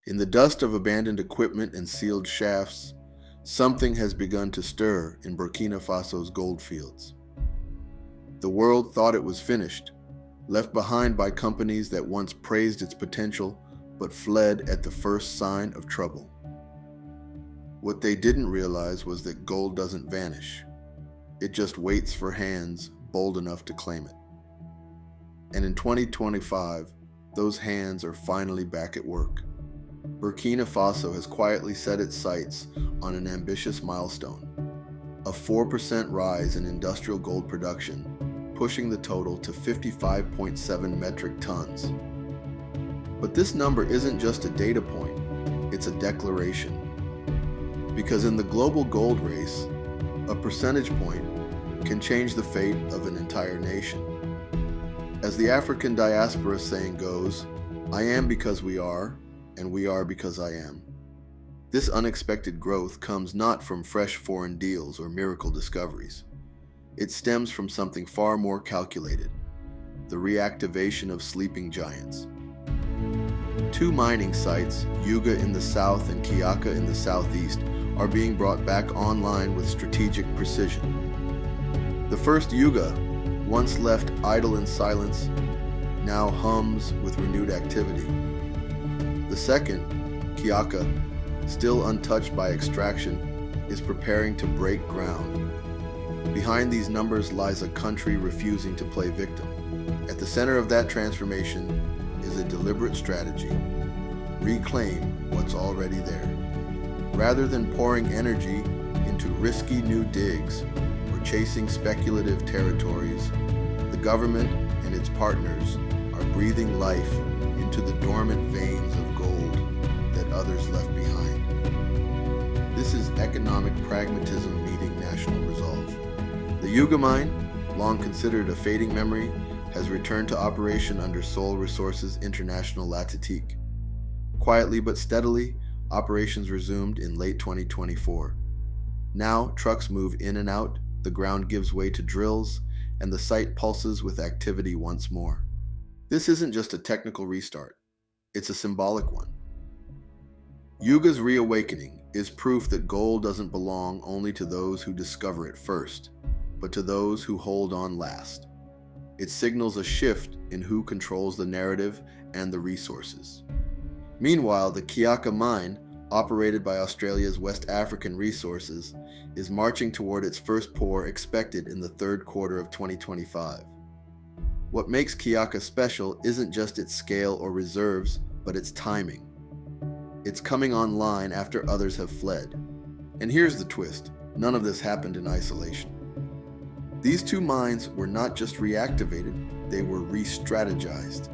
In the dust of abandoned equipment and sealed shafts, something has begun to stir in Burkina Faso's gold fields. The world thought it was finished, left behind by companies that once praised its potential but fled at the first sign of trouble. What they didn't realize was that gold doesn't vanish. It just waits for hands bold enough to claim it. And in 2025, those hands are finally back at work. Burkina Faso has quietly set its sights on an ambitious milestone, a 4% rise in industrial gold production, pushing the total to 55.7 metric tons. But this number isn't just a data point, it's a declaration. Because in the global gold race, a percentage point can change the fate of an entire nation. As the African diaspora saying goes, I am because we are, and we are because I am. This unexpected growth comes not from fresh foreign deals or miracle discoveries. It stems from something far more calculated, the reactivation of sleeping giants. Two mining sites, Yuga in the south and Kiaka in the southeast, are being brought back online with strategic precision. The first Yuga, once left idle in silence, now hums with renewed activity. The second, Kiaka, still untouched by extraction, is preparing to break ground. Behind these numbers lies a country refusing to play victim. At the center of that transformation is a deliberate strategy: reclaim what's already there. Rather than pouring energy into risky new digs or chasing speculative territories, the government and its partners are breathing life into the dormant veins of gold that others left behind. This is economic pragmatism meeting national resolve. The Yuga mine, long considered a fading memory, has returned to operation under Seoul Resources International Latitique. Quietly but steadily, operations resumed in late 2024. Now, trucks move in and out, the ground gives way to drills, and the site pulses with activity once more. This isn't just a technical restart, it's a symbolic one. Yuga's reawakening is proof that gold doesn't belong only to those who discover it first, but to those who hold on last. It signals a shift in who controls the narrative and the resources. Meanwhile, the Kiaka mine, operated by Australia's West African Resources, is marching toward its first pour expected in the third quarter of 2025. What makes Kiaka special isn't just its scale or reserves, but its timing. It's coming online after others have fled. And here's the twist: none of this happened in isolation. These two mines were not just reactivated, they were re-strategized.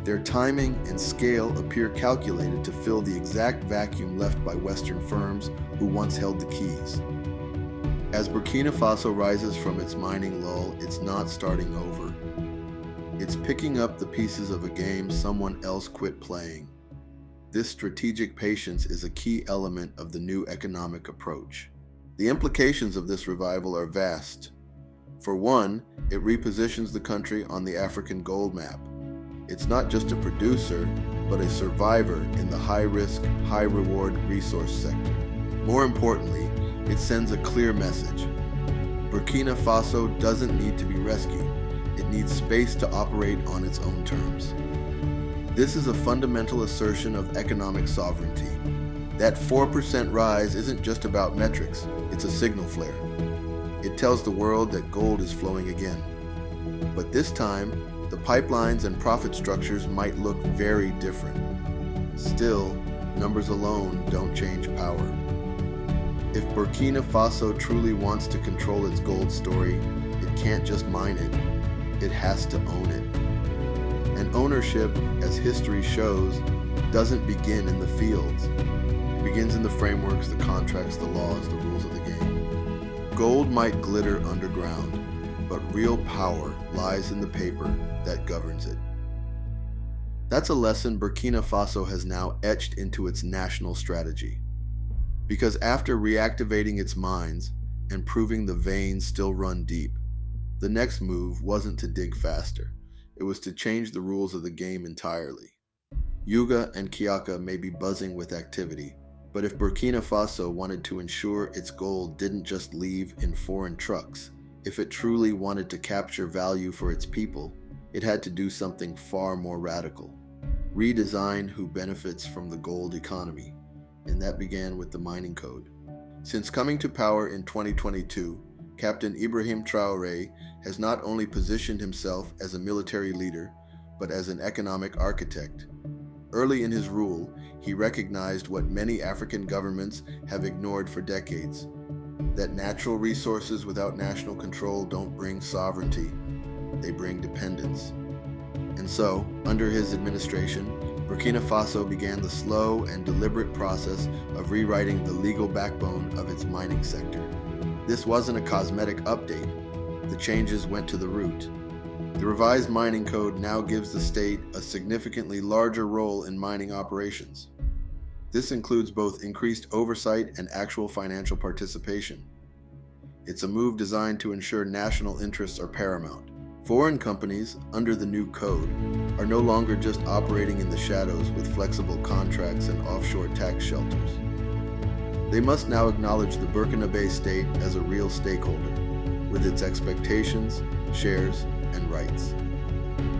Their timing and scale appear calculated to fill the exact vacuum left by Western firms who once held the keys. As Burkina Faso rises from its mining lull, it's not starting over. It's picking up the pieces of a game someone else quit playing. This strategic patience is a key element of the new economic approach. The implications of this revival are vast. For one, it repositions the country on the African gold map. It's not just a producer, but a survivor in the high-risk, high-reward resource sector. More importantly, it sends a clear message. Burkina Faso doesn't need to be rescued. It needs space to operate on its own terms. This is a fundamental assertion of economic sovereignty. That 4% rise isn't just about metrics, it's a signal flare. It tells the world that gold is flowing again. But this time, the pipelines and profit structures might look very different. Still, numbers alone don't change power. If Burkina Faso truly wants to control its gold story, it can't just mine it, it has to own it. And ownership, as history shows, doesn't begin in the fields. It begins in the frameworks, the contracts, the laws, the rules of the game. Gold might glitter underground, but real power lies in the paper that governs it. That's a lesson Burkina Faso has now etched into its national strategy. Because after reactivating its mines and proving the veins still run deep, the next move wasn't to dig faster. It was to change the rules of the game entirely. Yuga and Kiaka may be buzzing with activity, but if Burkina Faso wanted to ensure its gold didn't just leave in foreign trucks, if it truly wanted to capture value for its people, it had to do something far more radical. Redesign who benefits from the gold economy, and that began with the mining code. Since coming to power in 2022, Captain Ibrahim Traoré has not only positioned himself as a military leader, but as an economic architect. Early in his rule, he recognized what many African governments have ignored for decades, that natural resources without national control don't bring sovereignty, they bring dependence. And so, under his administration, Burkina Faso began the slow and deliberate process of rewriting the legal backbone of its mining sector. This wasn't a cosmetic update. The changes went to the root. The revised mining code now gives the state a significantly larger role in mining operations. This includes both increased oversight and actual financial participation. It's a move designed to ensure national interests are paramount. Foreign companies, under the new code, are no longer just operating in the shadows with flexible contracts and offshore tax shelters. They must now acknowledge the Burkinabe state as a real stakeholder, with its expectations, shares, and rights.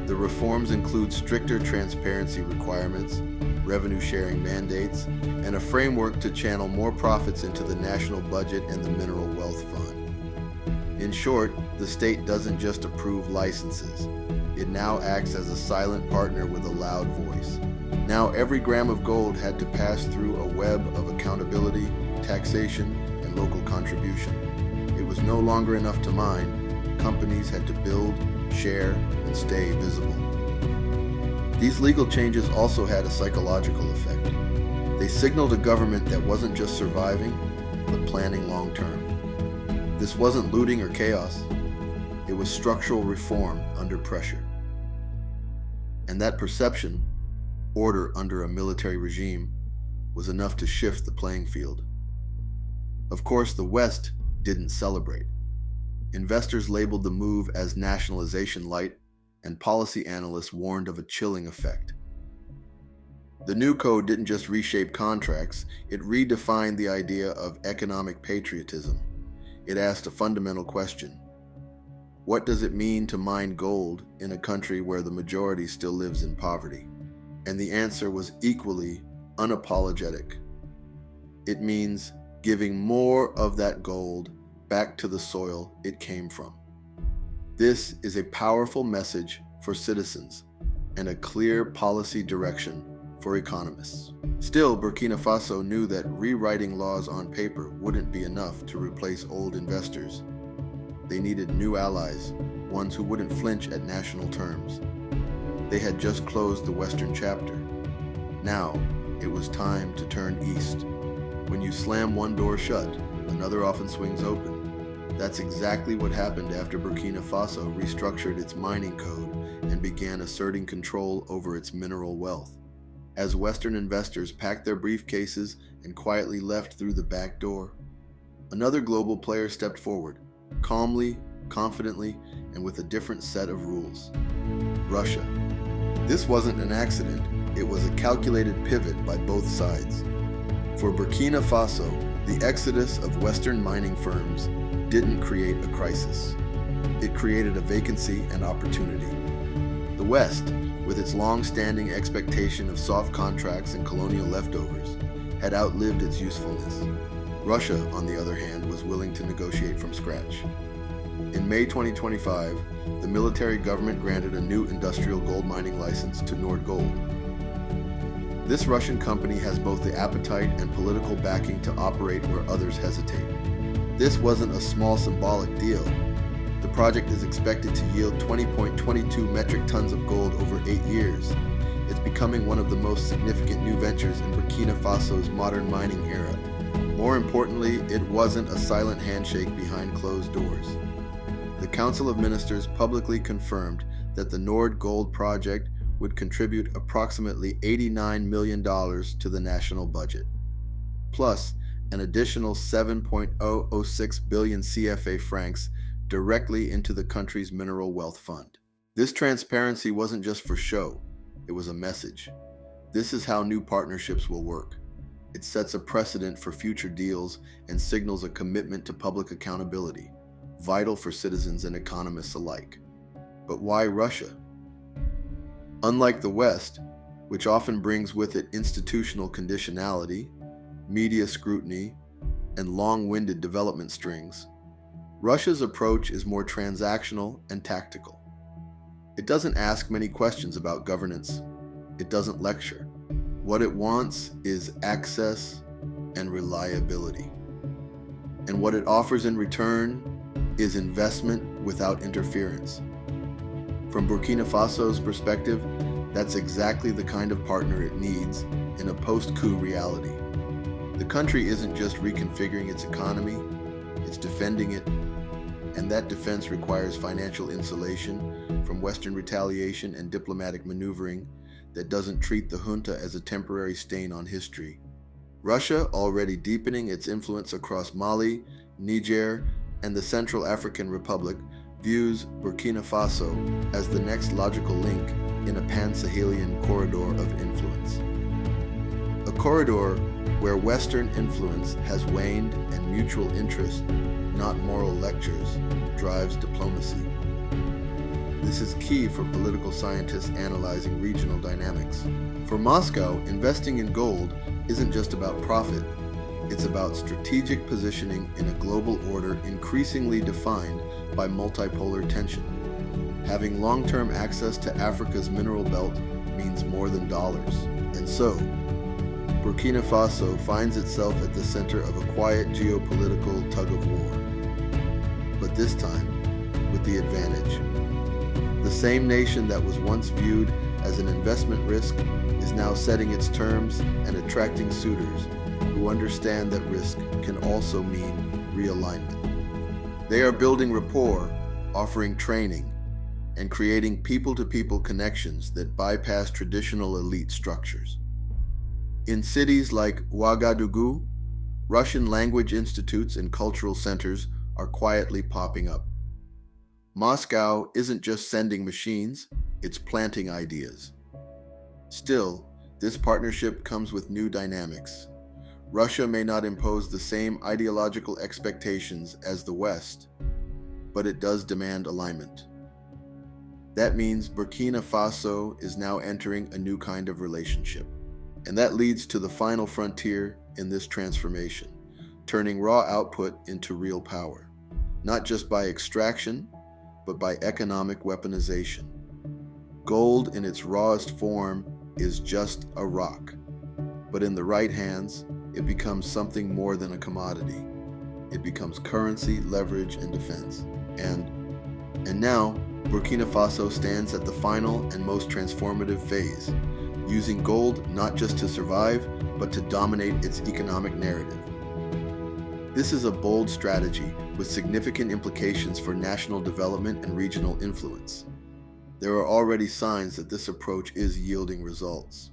The reforms include stricter transparency requirements, revenue-sharing mandates, and a framework to channel more profits into the national budget and the Mineral Wealth Fund. In short, the state doesn't just approve licenses. It now acts as a silent partner with a loud voice. Now every gram of gold had to pass through a web of accountability, taxation, and local contribution. It was no longer enough to mine. Companies had to build, share, and stay visible. These legal changes also had a psychological effect. They signaled a government that wasn't just surviving, but planning long-term. This wasn't looting or chaos. It was structural reform under pressure. And that perception, order under a military regime, was enough to shift the playing field. Of course, the West didn't celebrate. Investors labeled the move as nationalization light, and policy analysts warned of a chilling effect. The new code didn't just reshape contracts, it redefined the idea of economic patriotism. It asked a fundamental question. What does it mean to mine gold in a country where the majority still lives in poverty? And the answer was equally unapologetic. It means giving more of that gold back to the soil it came from. This is a powerful message for citizens and a clear policy direction for economists. Still, Burkina Faso knew that rewriting laws on paper wouldn't be enough to replace old investors. They needed new allies, ones who wouldn't flinch at national terms. They had just closed the Western chapter. Now, it was time to turn east. When you slam one door shut, another often swings open. That's exactly what happened after Burkina Faso restructured its mining code and began asserting control over its mineral wealth. As Western investors packed their briefcases and quietly left through the back door, another global player stepped forward, calmly, confidently, and with a different set of rules. Russia. This wasn't an accident, it was a calculated pivot by both sides. For Burkina Faso, the exodus of Western mining firms didn't create a crisis. It created a vacancy and opportunity. The West, with its long-standing expectation of soft contracts and colonial leftovers, had outlived its usefulness. Russia, on the other hand, was willing to negotiate from scratch. In May 2025, the military government granted a new industrial gold mining license to Nordgold. This Russian company has both the appetite and political backing to operate where others hesitate. This wasn't a small symbolic deal. The project is expected to yield 20.22 metric tons of gold over 8 years. It's becoming one of the most significant new ventures in Burkina Faso's modern mining era. More importantly, it wasn't a silent handshake behind closed doors. The Council of Ministers publicly confirmed that the Nord Gold project would contribute approximately $89 million to the national budget, plus an additional 7.006 billion CFA francs directly into the country's mineral wealth fund. This transparency wasn't just for show, it was a message. This is how new partnerships will work. It sets a precedent for future deals and signals a commitment to public accountability, vital for citizens and economists alike. But why Russia? Unlike the West, which often brings with it institutional conditionality, media scrutiny, and long-winded development strings, Russia's approach is more transactional and tactical. It doesn't ask many questions about governance. It doesn't lecture. What it wants is access and reliability. And what it offers in return is investment without interference. From Burkina Faso's perspective, that's exactly the kind of partner it needs in a post-coup reality. The country isn't just reconfiguring its economy, it's defending it, and that defense requires financial insulation from Western retaliation and diplomatic maneuvering that doesn't treat the junta as a temporary stain on history. Russia, already deepening its influence across Mali, Niger, and the Central African Republic, views Burkina Faso as the next logical link in a pan-Sahelian corridor of influence. A corridor where Western influence has waned and mutual interest, not moral lectures, drives diplomacy. This is key for political scientists analyzing regional dynamics. For Moscow, investing in gold isn't just about profit, it's about strategic positioning in a global order increasingly defined by multipolar tension. Having long-term access to Africa's mineral belt means more than dollars. And so, Burkina Faso finds itself at the center of a quiet geopolitical tug-of-war. But this time, with the advantage. The same nation that was once viewed as an investment risk is now setting its terms and attracting suitors who understand that risk can also mean realignment. They are building rapport, offering training, and creating people-to-people connections that bypass traditional elite structures. In cities like Ouagadougou, Russian language institutes and cultural centers are quietly popping up. Moscow isn't just sending machines, it's planting ideas. Still, this partnership comes with new dynamics. Russia may not impose the same ideological expectations as the West, but it does demand alignment. That means Burkina Faso is now entering a new kind of relationship. And that leads to the final frontier in this transformation, turning raw output into real power, not just by extraction, but by economic weaponization. Gold in its rawest form is just a rock, but in the right hands, it becomes something more than a commodity. It becomes currency, leverage, and defense. And now, Burkina Faso stands at the final and most transformative phase, using gold not just to survive, but to dominate its economic narrative. This is a bold strategy with significant implications for national development and regional influence. There are already signs that this approach is yielding results.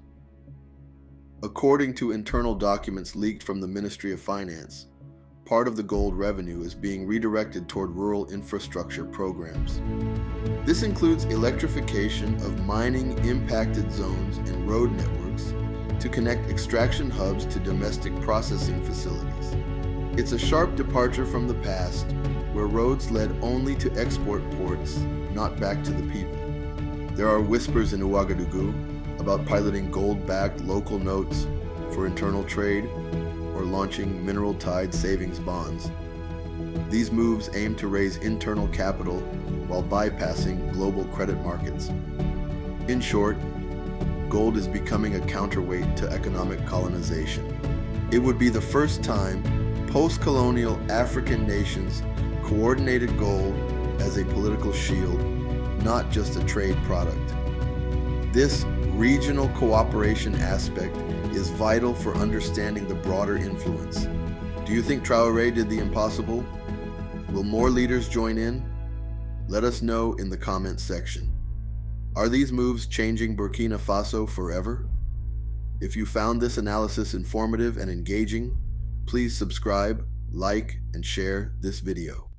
According to internal documents leaked from the Ministry of Finance, part of the gold revenue is being redirected toward rural infrastructure programs. This includes electrification of mining-impacted zones and road networks to connect extraction hubs to domestic processing facilities. It's a sharp departure from the past, where roads led only to export ports, not back to the people. There are whispers in Ouagadougou about piloting gold-backed local notes for internal trade or launching mineral-tied savings bonds. These moves aim to raise internal capital while bypassing global credit markets. In short, gold is becoming a counterweight to economic colonization. It would be the first time post-colonial African nations coordinated gold as a political shield, not just a trade product. This regional cooperation aspect is vital for understanding the broader influence. Do you think Traoré did the impossible? Will more leaders join in? Let us know in the comments section. Are these moves changing Burkina Faso forever? If you found this analysis informative and engaging, please subscribe, like, and share this video.